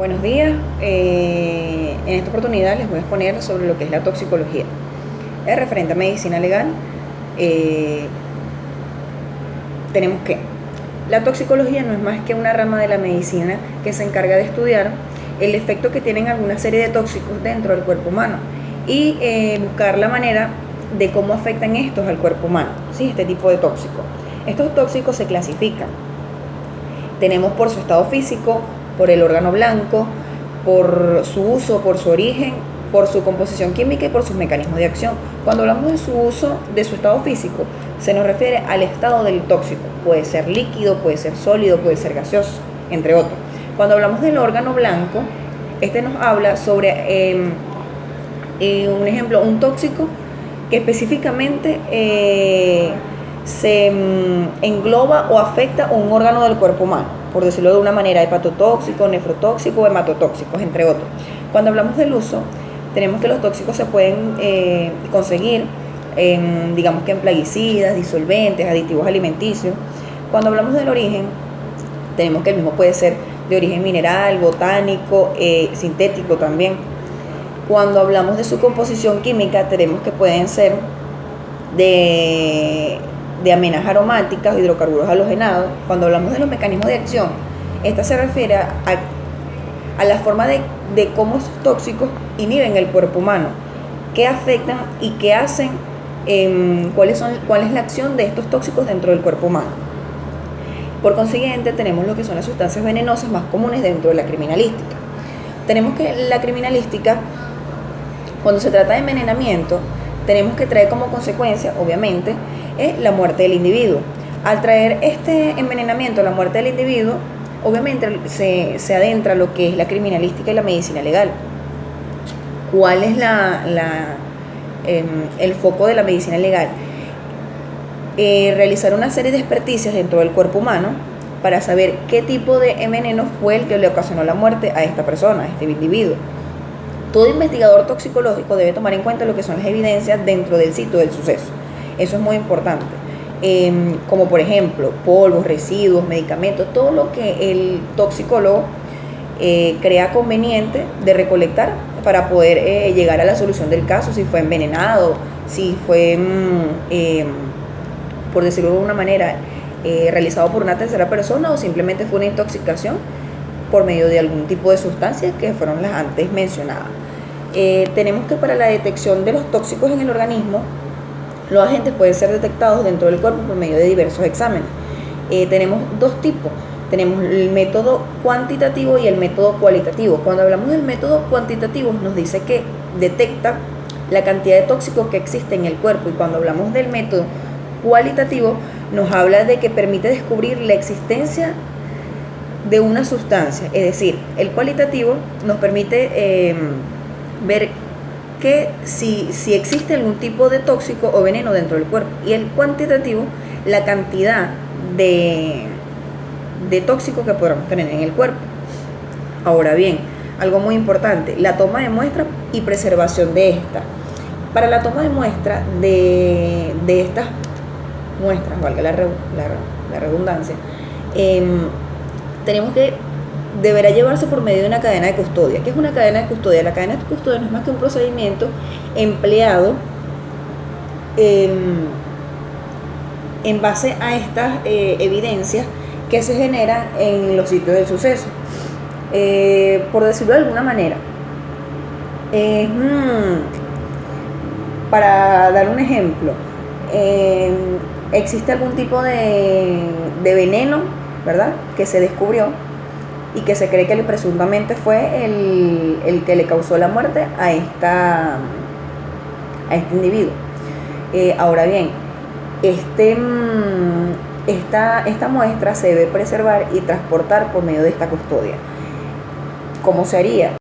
Buenos días, en esta oportunidad les voy a exponer sobre lo que es la toxicología. Es referente a medicina legal. eh, Tenemos que la toxicología no es más que una rama de la medicina que se encarga de estudiar el efecto que tienen alguna serie de tóxicos dentro del cuerpo humano y buscar la manera de cómo afectan estos al cuerpo humano, ¿sí? Este tipo de tóxicos. Estos tóxicos se clasifican. Tenemos por su estado físico, por el órgano blanco, por su uso, por su origen, por su composición química y por sus mecanismos de acción. Cuando hablamos de su uso, de su estado físico, se nos refiere al estado del tóxico. Puede ser líquido, puede ser sólido, puede ser gaseoso, entre otros. Cuando hablamos del órgano blanco, este nos habla sobre, un ejemplo, un tóxico que específicamente se engloba o afecta a un órgano del cuerpo humano, por decirlo de una manera, hepatotóxico, nefrotóxico, hematotóxicos, entre otros. Cuando hablamos del uso, tenemos que los tóxicos se pueden conseguir digamos que en plaguicidas, disolventes, aditivos alimenticios. Cuando hablamos del origen, tenemos que el mismo puede ser de origen mineral, botánico, sintético también. Cuando hablamos de su composición química, tenemos que pueden ser de amenas aromáticas, hidrocarburos halogenados. Cuando hablamos de los mecanismos de acción, esta se refiere a la forma de cómo esos tóxicos inhiben el cuerpo humano, qué afectan y qué hacen, cuál es la acción de estos tóxicos dentro del cuerpo humano. Por consiguiente, tenemos lo que son las sustancias venenosas más comunes dentro de la criminalística. Tenemos que la criminalística, cuando se trata de envenenamiento, tenemos que traer como consecuencia, obviamente, la muerte del individuo. Al traer este envenenamiento, la muerte del individuo, obviamente se adentra lo que es la criminalística y la medicina legal. ¿Cuál es el foco de la medicina legal? Realizar una serie de experticias dentro del cuerpo humano para saber qué tipo de veneno fue el que le ocasionó la muerte a esta persona, a este individuo. Todo investigador toxicológico debe tomar en cuenta lo que son las evidencias dentro del sitio del suceso. Eso es muy importante. Como por ejemplo, polvos, residuos, medicamentos, todo lo que el toxicólogo crea conveniente de recolectar para poder llegar a la solución del caso, si fue envenenado, si fue, por decirlo de alguna manera, realizado por una tercera persona o simplemente fue una intoxicación por medio de algún tipo de sustancias que fueron las antes mencionadas. Tenemos que para la detección de los tóxicos en el organismo, los agentes pueden ser detectados dentro del cuerpo por medio de diversos exámenes. Tenemos dos tipos. Tenemos el método cuantitativo y el método cualitativo. Cuando hablamos del método cuantitativo, nos dice que detecta la cantidad de tóxicos que existe en el cuerpo. Y cuando hablamos del método cualitativo, nos habla de que permite descubrir la existencia de una sustancia. Es decir, el cualitativo nos permite ver que si existe algún tipo de tóxico o veneno dentro del cuerpo, y el cuantitativo, la cantidad de tóxico que podamos tener en el cuerpo. Ahora bien, algo muy importante, la toma de muestra y preservación de esta. Para la toma de muestra de estas muestras, valga la redundancia, tenemos que deberá llevarse por medio de una cadena de custodia. ¿Qué es una cadena de custodia? La cadena de custodia no es más que un procedimiento empleado en base a estas evidencias que se generan en los sitios del suceso. Por decirlo de alguna manera, para dar un ejemplo, existe algún tipo de veneno, ¿verdad?, que se descubrió y que se cree que presuntamente fue el que le causó la muerte a este individuo. Ahora bien, esta muestra se debe preservar y transportar por medio de esta custodia. ¿Cómo se haría?